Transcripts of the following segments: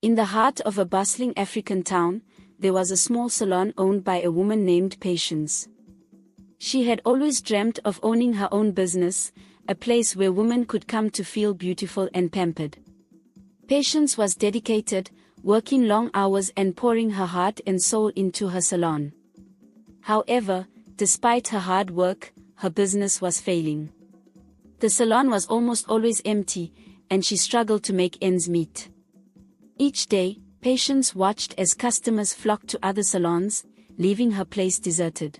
In the heart of a bustling African town, there was a small salon owned by a woman named Patience. She had always dreamt of owning her own business, a place where women could come to feel beautiful and pampered. Patience was dedicated, working long hours and pouring her heart and soul into her salon. However, despite her hard work, her business was failing. The salon was almost always empty, and she struggled to make ends meet. Each day, Patience watched as customers flocked to other salons, leaving her place deserted.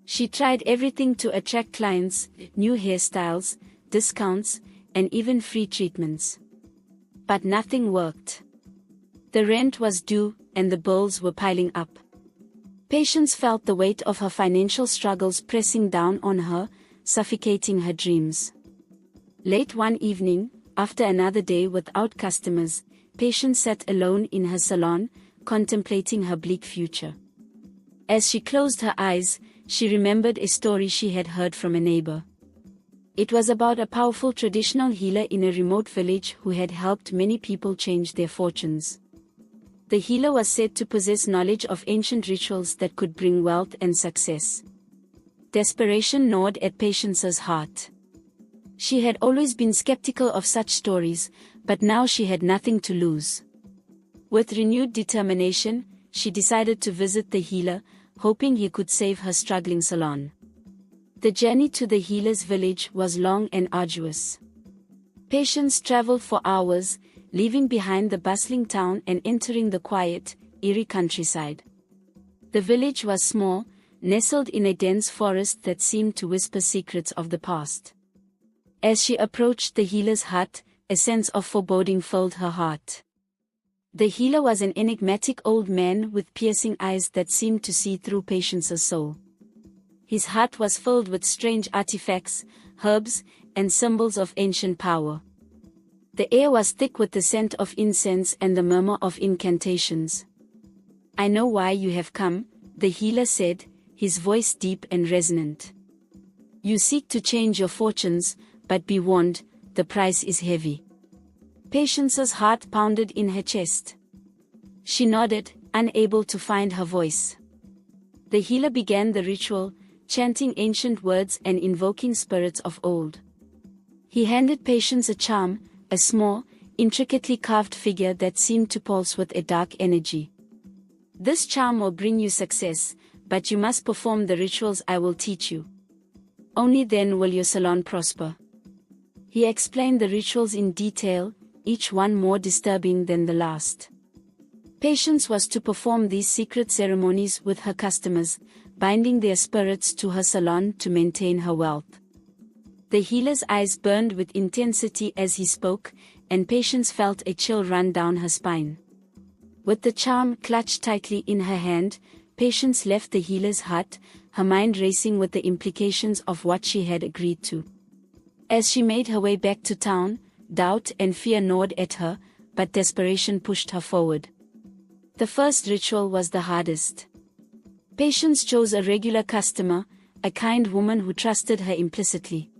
She tried everything to attract clients, new hairstyles, discounts, and even free treatments. But nothing worked. The rent was due, and the bills were piling up. Patience felt the weight of her financial struggles pressing down on her, suffocating her dreams. Late one evening, after another day without customers, Patience sat alone in her salon, contemplating her bleak future. As she closed her eyes, she remembered a story she had heard from a neighbor. It was about a powerful traditional healer in a remote village who had helped many people change their fortunes. The healer was said to possess knowledge of ancient rituals that could bring wealth and success. Desperation gnawed at Patience's heart. She had always been skeptical of such stories, but now she had nothing to lose. With renewed determination, she decided to visit the healer, hoping he could save her struggling salon. The journey to the healer's village was long and arduous. Patience traveled for hours, leaving behind the bustling town and entering the quiet, eerie countryside. The village was small, nestled in a dense forest that seemed to whisper secrets of the past. As she approached the healer's hut, a sense of foreboding filled her heart. The healer was an enigmatic old man with piercing eyes that seemed to see through Patience's soul. His hut was filled with strange artifacts, herbs, and symbols of ancient power. The air was thick with the scent of incense and the murmur of incantations. "I know why you have come," the healer said, his voice deep and resonant. "You seek to change your fortunes, but be warned, the price is heavy." Patience's heart pounded in her chest. She nodded, unable to find her voice. The healer began the ritual, chanting ancient words and invoking spirits of old. He handed Patience a charm, a small, intricately carved figure that seemed to pulse with a dark energy. "This charm will bring you success, but you must perform the rituals I will teach you. Only then will your salon prosper." He explained the rituals in detail, each one more disturbing than the last. Patience was to perform these secret ceremonies with her customers, binding their spirits to her salon to maintain her wealth. The healer's eyes burned with intensity as he spoke, and Patience felt a chill run down her spine. With the charm clutched tightly in her hand, Patience left the healer's hut, her mind racing with the implications of what she had agreed to. As she made her way back to town, doubt and fear gnawed at her, but desperation pushed her forward. The first ritual was the hardest. Patience chose a regular customer, a kind woman who trusted her implicitly.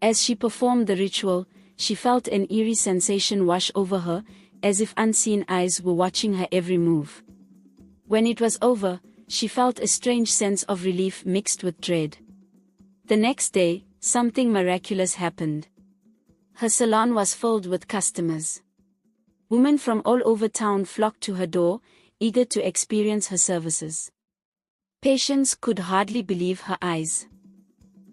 As she performed the ritual, she felt an eerie sensation wash over her, as if unseen eyes were watching her every move. When it was over, she felt a strange sense of relief mixed with dread. The next day, something miraculous happened. Her salon was filled with customers. Women from all over town flocked to her door, eager to experience her services. Patience could hardly believe her eyes.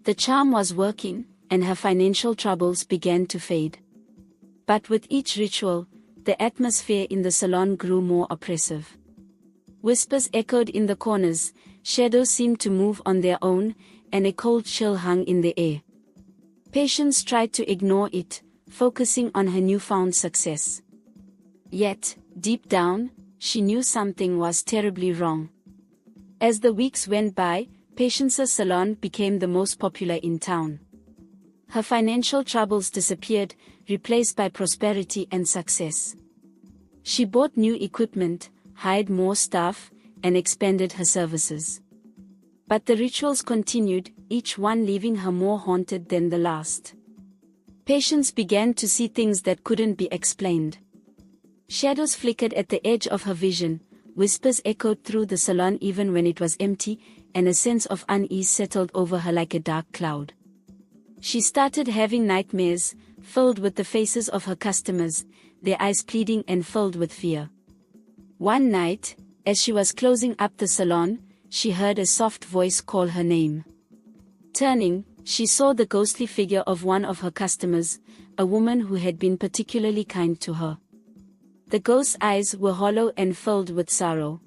The charm was working, and her financial troubles began to fade. But with each ritual, the atmosphere in the salon grew more oppressive. Whispers echoed in the corners, shadows seemed to move on their own, and a cold chill hung in the air. Patience tried to ignore it, focusing on her newfound success. Yet, deep down, she knew something was terribly wrong. As the weeks went by, Patience's salon became the most popular in town. Her financial troubles disappeared, replaced by prosperity and success. She bought new equipment, hired more staff, and expanded her services. But the rituals continued, each one leaving her more haunted than the last. Patience began to see things that couldn't be explained. Shadows flickered at the edge of her vision, whispers echoed through the salon even when it was empty, and a sense of unease settled over her like a dark cloud. She started having nightmares, filled with the faces of her customers, their eyes pleading and filled with fear. One night, as she was closing up the salon, she heard a soft voice call her name. Turning, she saw the ghostly figure of one of her customers, a woman who had been particularly kind to her. The ghost's eyes were hollow and filled with sorrow.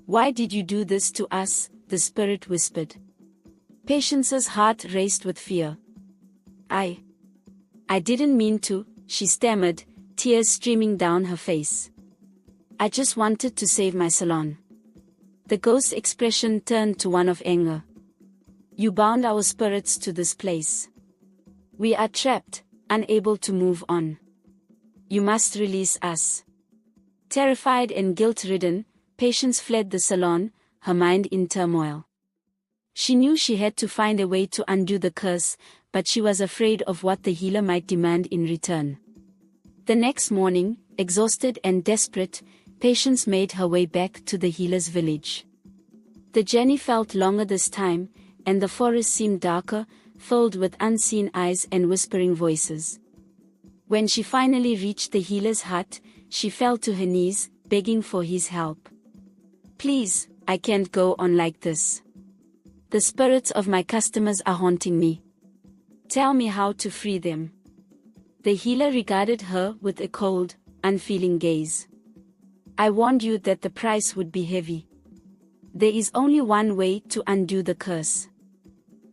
"Why did you do this to us?" the spirit whispered. Patience's heart raced with fear. I didn't mean to," she stammered, tears streaming down her face. "I just wanted to save my salon." The ghost's expression turned to one of anger. "You bound our spirits to this place. We are trapped, unable to move on. You must release us." Terrified and guilt-ridden, Patience fled the salon, her mind in turmoil. She knew she had to find a way to undo the curse, but she was afraid of what the healer might demand in return. The next morning, exhausted and desperate, Patience made her way back to the healer's village. The journey felt longer this time, and the forest seemed darker, filled with unseen eyes and whispering voices. When she finally reached the healer's hut, she fell to her knees, begging for his help. "Please, I can't go on like this. The spirits of my customers are haunting me. Tell me how to free them." The healer regarded her with a cold, unfeeling gaze. "I warned you that the price would be heavy. There is only one way to undo the curse.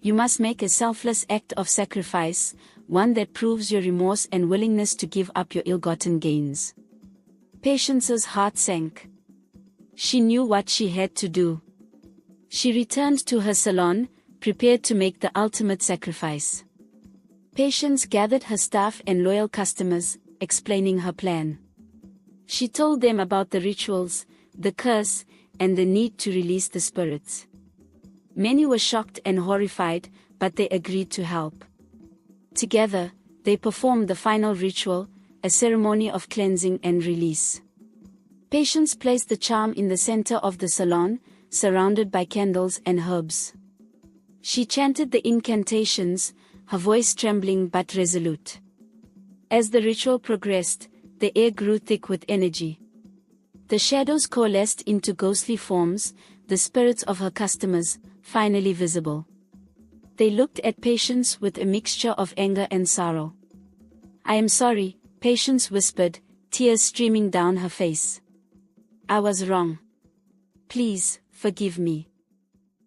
You must make a selfless act of sacrifice, one that proves your remorse and willingness to give up your ill-gotten gains." Patience's heart sank. She knew what she had to do. She returned to her salon, prepared to make the ultimate sacrifice. Patience gathered her staff and loyal customers, explaining her plan. She told them about the rituals, the curse, and the need to release the spirits. Many were shocked and horrified, but they agreed to help. Together, they performed the final ritual, a ceremony of cleansing and release. Patience placed the charm in the center of the salon, surrounded by candles and herbs. She chanted the incantations, her voice trembling but resolute. As the ritual progressed, the air grew thick with energy. The shadows coalesced into ghostly forms, the spirits of her customers, finally visible. They looked at Patience with a mixture of anger and sorrow. "I am sorry," Patience whispered, tears streaming down her face. "I was wrong. Please, forgive me."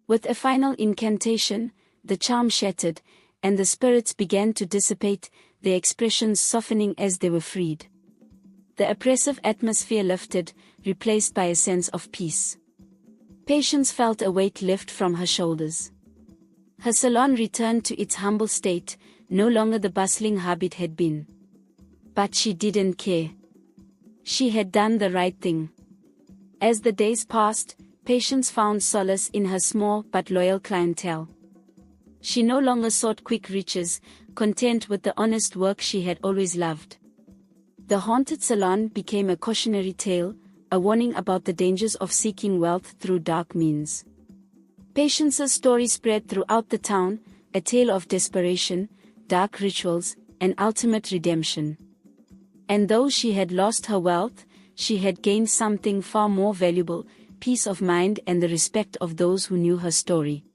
With a final incantation, the charm shattered, and the spirits began to dissipate, their expressions softening as they were freed. The oppressive atmosphere lifted, replaced by a sense of peace. Patience felt a weight lift from her shoulders. Her salon returned to its humble state, no longer the bustling hub it had been. But she didn't care. She had done the right thing. As the days passed, Patience found solace in her small but loyal clientele. She no longer sought quick riches, content with the honest work she had always loved. The haunted salon became a cautionary tale, a warning about the dangers of seeking wealth through dark means. Patience's story spread throughout the town, a tale of desperation, dark rituals, and ultimate redemption. And though she had lost her wealth, she had gained something far more valuable, peace of mind and the respect of those who knew her story.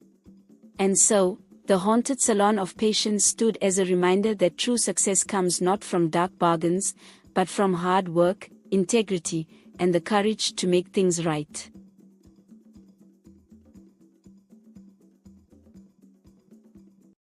And so, the haunted salon of Patience stood as a reminder that true success comes not from dark bargains, but from hard work, integrity, and the courage to make things right.